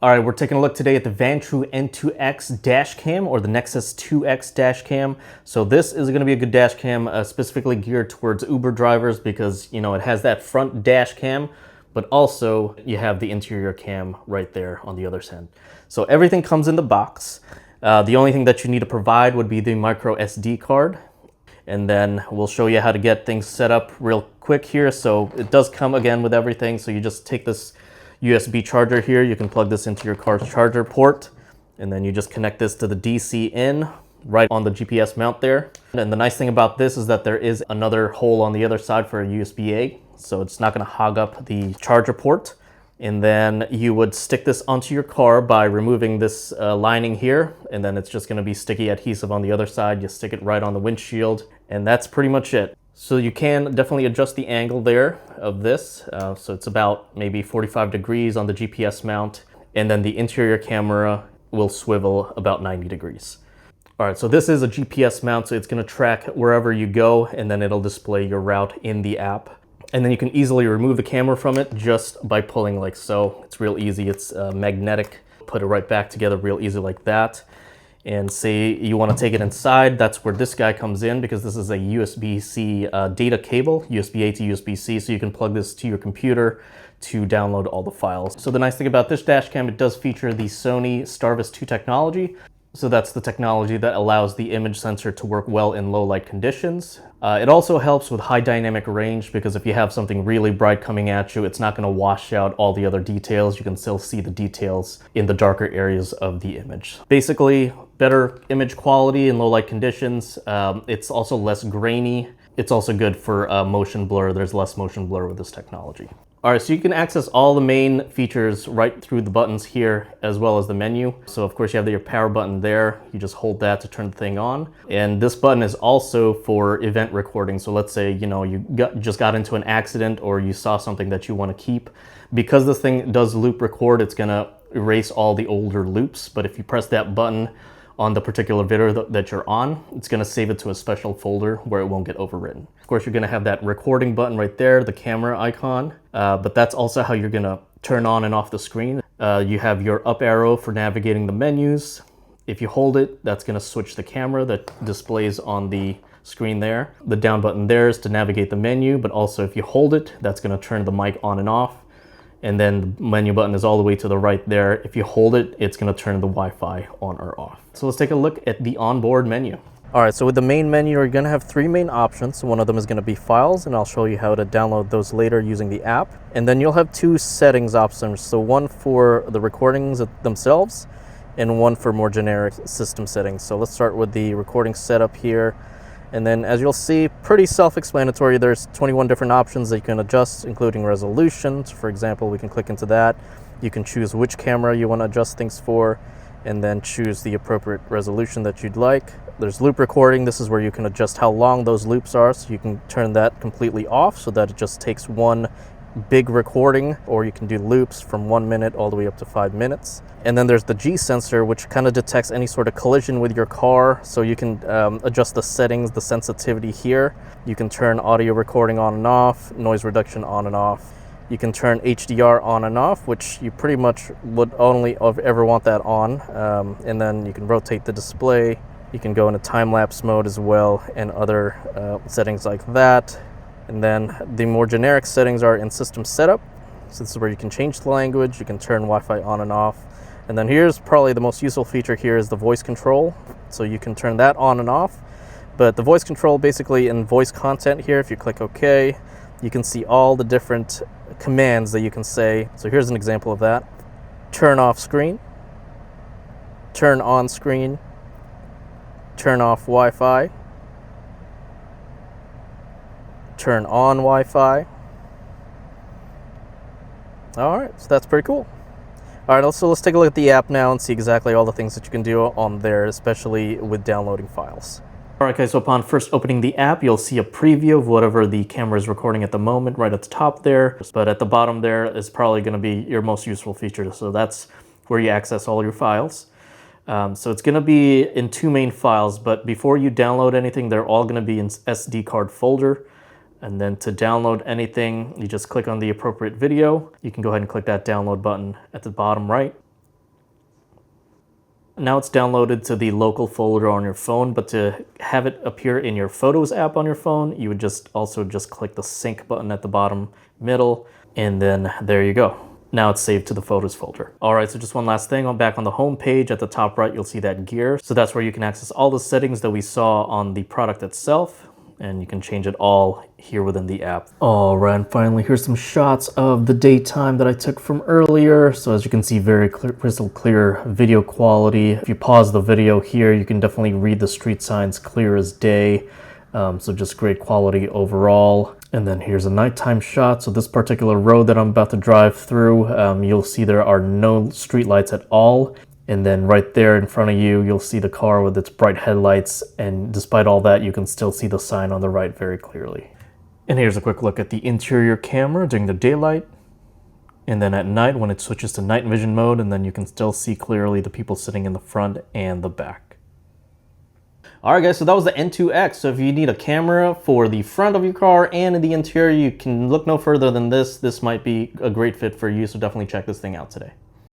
All right, we're taking a look today at the Vantrue N2X Dashcam, or the Nexus 2X Dashcam. So this is going to be a good dashcam, specifically geared towards Uber drivers because, you know, it has that front dashcam, but also you have the interior cam right there on the other side. So everything comes in the box. The only thing that you need to provide would be the micro SD card. And then we'll show you how to get things set up real quick here. So it does come again with everything. So you just take this USB charger here. You can plug this into your car's charger port, and then you just connect this to the DC in right on the GPS mount there. And the nice thing about this is that there is another hole on the other side for a USB-A, so it's not going to hog up the charger port. And then you would stick this onto your car by removing this lining here, and then it's just going to be sticky adhesive on the other side. You stick it right on the windshield, and that's pretty much it. So you can definitely adjust the angle there of this. So it's about maybe 45 degrees on the GPS mount, and then the interior camera will swivel about 90 degrees. All right, so this is a GPS mount, so it's going to track wherever you go, and then it'll display your route in the app. And then you can easily remove the camera from it just by pulling like so. It's real easy. It's magnetic. Put it right back together real easy like that. And say you want to take it inside, that's where this guy comes in, because this is a USB-C data cable, USB-A to USB-C, so you can plug this to your computer to download all the files. So the nice thing about this dashcam, it does feature the Sony STARVIS 2 technology. So that's the technology that allows the image sensor to work well in low light conditions. It also helps with high dynamic range, because if you have something really bright coming at you, it's not going to wash out all the other details. You can still see the details in the darker areas of the image. Basically, better image quality in low light conditions. It's also less grainy. It's also good for motion blur. There's less motion blur with this technology. All right, so you can access all the main features right through the buttons here, as well as the menu. So of course you have your power button there. You just hold that to turn the thing on. And this button is also for event recording. So let's say, you know, you just got into an accident, or you saw something that you want to keep. Because this thing does loop record, it's gonna erase all the older loops. But if you press that button on the particular video that you're on, it's going to save it to a special folder where it won't get overwritten. Of course, you're going to have that recording button right there, the camera icon, but that's also how you're going to turn on and off the screen. You have your up arrow for navigating the menus. If you hold it, that's going to switch the camera that displays on the screen there. The down button there is to navigate the menu, but also if you hold it, that's going to turn the mic on and off. And then the menu button is all the way to the right there. If you hold it, it's going to turn the Wi-Fi on or off. So let's take a look at the onboard menu. All right, so with the main menu, you're going to have three main options. One of them is going to be files, and I'll show you how to download those later using the app. And then you'll have two settings options. So one for the recordings themselves, and one for more generic system settings. So let's start with the recording setup here. And then as you'll see, pretty self-explanatory. There's 21 different options that you can adjust, including resolutions. For example, we can click into that. You can choose which camera you want to adjust things for, and then choose the appropriate resolution that you'd like. There's loop recording. This is where you can adjust how long those loops are, so you can turn that completely off so that it just takes one big recording, or you can do loops from 1 minute all the way up to 5 minutes. And then there's the G sensor, which kind of detects any sort of collision with your car. So you can adjust the settings, the sensitivity here. You can turn audio recording on and off, noise reduction on and off. You can turn HDR on and off, which you pretty much would only ever want that on. And then you can rotate the display. You can go into time-lapse mode as well, and other settings like that. And then the more generic settings are in system setup. So this is where you can change the language, you can turn Wi-Fi on and off. And then here's probably the most useful feature here is the voice control. So you can turn that on and off. But the voice control, basically in voice content here, if you click OK, you can see all the different commands that you can say. So here's an example of that. Turn off screen, turn on screen, turn off Wi-Fi, turn on Wi-Fi. All right, so that's pretty cool. All right, so let's take a look at the app now and see exactly all the things that you can do on there, especially with downloading files. All right, okay, so upon first opening the app, you'll see a preview of whatever the camera is recording at the moment right at the top there. But at the bottom there is probably going to be your most useful feature. So that's where you access all your files. So it's going to be in two main files, but before you download anything, they're all going to be in SD card folder. And then to download anything, you just click on the appropriate video. You can go ahead and click that download button at the bottom right. Now it's downloaded to the local folder on your phone, but to have it appear in your Photos app on your phone, you would just click the sync button at the bottom middle, and then there you go. Now it's saved to the Photos folder. All right, so just one last thing. I'm back on the home page. At the top right, you'll see that gear. So that's where you can access all the settings that we saw on the product itself, and you can change it all here within the app. All right, and finally, here's some shots of the daytime that I took from earlier. So as you can see, very clear, crystal clear video quality. If you pause the video here, you can definitely read the street signs clear as day. So just great quality overall. And then here's a nighttime shot. So this particular road that I'm about to drive through, you'll see there are no street lights at all. And then right there in front of you, you'll see the car with its bright headlights. And despite all that, you can still see the sign on the right very clearly. And here's a quick look at the interior camera during the daylight. And then at night when it switches to night vision mode, and then you can still see clearly the people sitting in the front and the back. All right, guys, so that was the N2X. So if you need a camera for the front of your car and in the interior, you can look no further than this. This might be a great fit for you, so definitely check this thing out today.